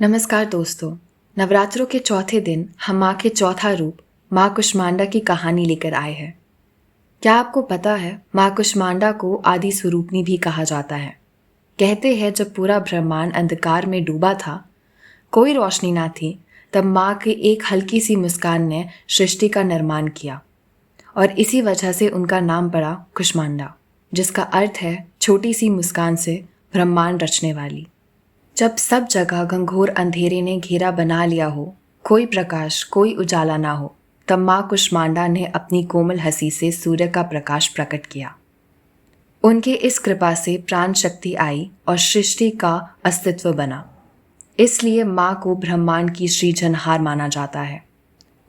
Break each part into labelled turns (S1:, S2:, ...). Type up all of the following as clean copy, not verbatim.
S1: नमस्कार दोस्तों। नवरात्रों के चौथे दिन हम माँ के चौथा रूप माँ कुष्मांडा की कहानी लेकर आए हैं। क्या आपको पता है, माँ कुष्मांडा को आदि स्वरूपनी भी कहा जाता है। कहते हैं जब पूरा ब्रह्मांड अंधकार में डूबा था, कोई रोशनी ना थी, तब माँ की एक हल्की सी मुस्कान ने सृष्टि का निर्माण किया और इसी वजह से उनका नाम पड़ा कुष्मांडा, जिसका अर्थ है छोटी सी मुस्कान से ब्रह्मांड रचने वाली। जब सब जगह घंघोर अंधेरे ने घेरा बना लिया हो, कोई प्रकाश कोई उजाला ना हो, तब माँ कुष्मांडा ने अपनी कोमल हंसी से सूर्य का प्रकाश प्रकट किया। उनके इस कृपा से प्राण शक्ति आई और सृष्टि का अस्तित्व बना। इसलिए माँ को ब्रह्मांड की सृजनहार माना जाता है।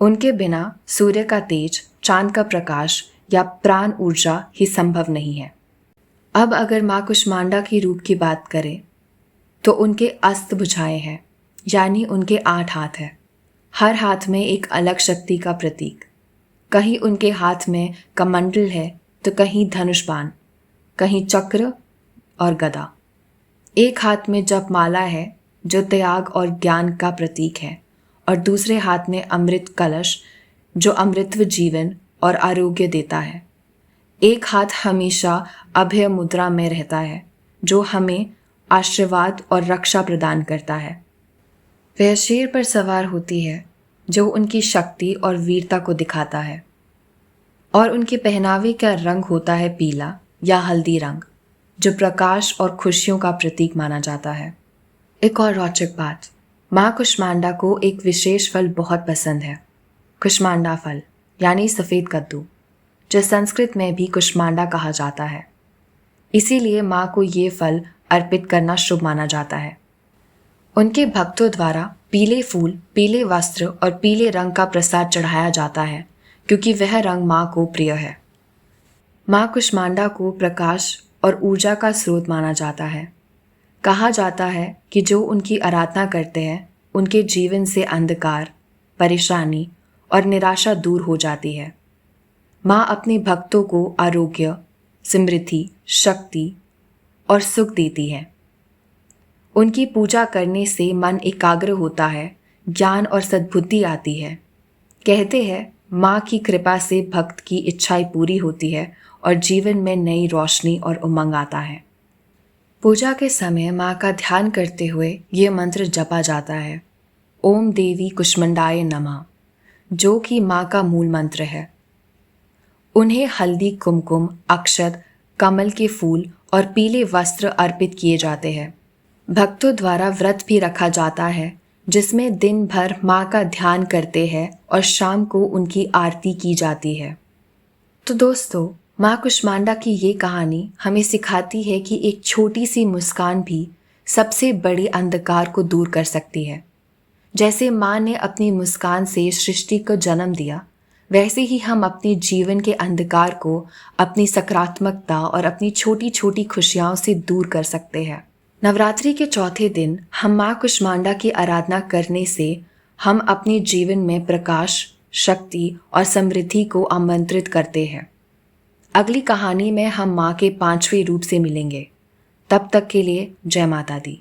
S1: उनके बिना सूर्य का तेज, चांद का प्रकाश या प्राण ऊर्जा ही संभव नहीं है। अब अगर माँ कुष्मांडा की रूप की बात करें तो उनके अष्टभुजाएं हैं, यानी उनके 8 हाथ हैं। हर हाथ में एक अलग शक्ति का प्रतीक। कहीं उनके हाथ में कमंडल है तो कहीं धनुष बाण, कहीं चक्र और गदा। एक हाथ में जपमाला है जो त्याग और ज्ञान का प्रतीक है, और दूसरे हाथ में अमृत कलश जो अमृतत्व, जीवन और आरोग्य देता है। एक हाथ हमेशा अभय मुद्रा में रहता है जो हमें आशीर्वाद और रक्षा प्रदान करता है। वह शेर पर सवार होती है जो उनकी शक्ति और वीरता को दिखाता है, और उनके पहनावे का रंग होता है पीला या हल्दी रंग, जो प्रकाश और खुशियों का प्रतीक माना जाता है। एक और रोचक बात, माँ कुष्मांडा को एक विशेष फल बहुत पसंद है, कुष्मांडा फल यानी सफ़ेद कद्दू, जो संस्कृत में भी कुष्मांडा कहा जाता है। इसीलिए माँ को ये फल अर्पित करना शुभ माना जाता है। उनके भक्तों द्वारा पीले फूल, पीले वस्त्र और पीले रंग का प्रसाद चढ़ाया जाता है, क्योंकि वह रंग माँ को प्रिय है। माँ कुष्मांडा को प्रकाश और ऊर्जा का स्रोत माना जाता है। कहा जाता है कि जो उनकी आराधना करते हैं, उनके जीवन से अंधकार, परेशानी और निराशा दूर हो जाती है। माँ अपने भक्तों को आरोग्य, समृद्धि, शक्ति और सुख देती है। उनकी पूजा करने से मन एकाग्र होता है, ज्ञान और सद्बुद्धि आती है। कहते हैं माँ की कृपा से भक्त की इच्छाएं पूरी होती है और जीवन में नई रोशनी और उमंग आता है। पूजा के समय माँ का ध्यान करते हुए ये मंत्र जपा जाता है, ओम देवी कुष्मांडाय नमः, जो कि माँ का मूल मंत्र है। उन्हें हल्दी, कुमकुम, अक्षत, कमल के फूल और पीले वस्त्र अर्पित किए जाते हैं। भक्तों द्वारा व्रत भी रखा जाता है, जिसमें दिन भर माँ का ध्यान करते हैं और शाम को उनकी आरती की जाती है। तो दोस्तों, माँ कुष्मांडा की ये कहानी हमें सिखाती है कि एक छोटी सी मुस्कान भी सबसे बड़े अंधकार को दूर कर सकती है। जैसे माँ ने अपनी मुस्कान से सृष्टि को जन्म दिया, वैसे ही हम अपने जीवन के अंधकार को अपनी सकारात्मकता और अपनी छोटी छोटी खुशियों से दूर कर सकते हैं। नवरात्रि के चौथे दिन हम माँ कुष्मांडा की आराधना करने से हम अपने जीवन में प्रकाश, शक्ति और समृद्धि को आमंत्रित करते हैं। अगली कहानी में हम माँ के 5वें रूप से मिलेंगे। तब तक के लिए जय माता दी।